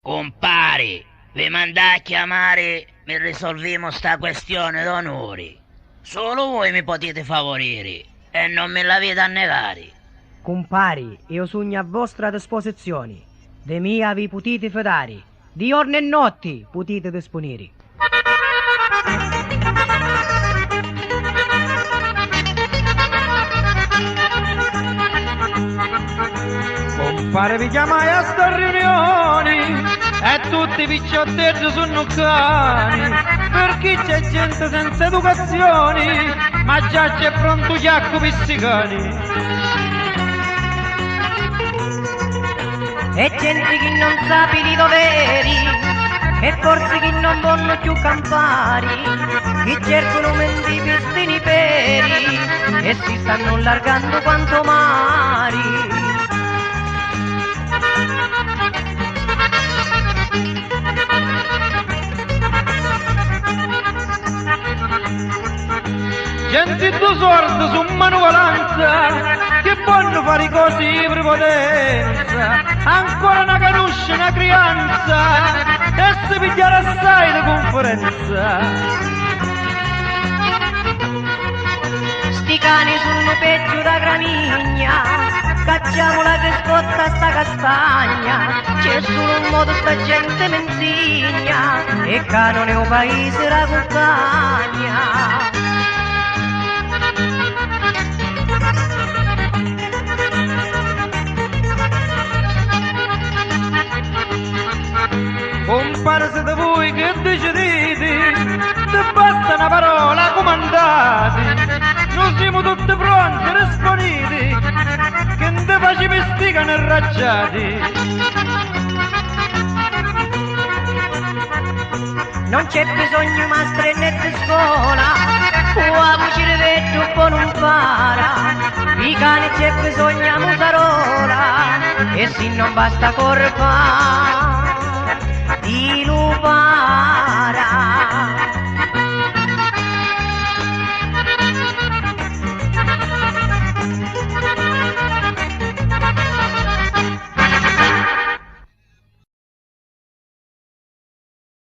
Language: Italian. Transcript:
Compari, vi mandai a chiamare e risolviamo sta questione d'onore. Solo voi mi potete favorire e non me l'avete a negare. Compari, io sogno a vostra disposizione. De mia vi potete fidare. Di giorno e notte potete disponere. Compare vi chiamai a sta riunioni e tutti i picciotteggi sono cani, perché c'è gente senza educazioni, ma già c'è pronto giacco pissicani. E gente che non sa di doveri, e forse che non vogliono più campari, che cercano menti pistini peri, e si stanno allargando quanto mari. Gente due sordi su manovalanza, che vogliono fare cose di prepotenza, ancora una canuscia, una crianza, e si pigliare assai di conferenza. Sti cani sono peggio da gramigna, cacciamola che scotta sta castagna, c'è solo un modo sta gente menzigna, e canone un paese la montagna. Compare siete voi che decidete, se basta una parola comandate, noi siamo tutti pronti, disponibili, che non te facci mesticano e raggiati. Non c'è bisogno mastre né di scuola, uomo ci rivede un po' non para, i cani c'è bisogno a musarola, e se non basta corpa.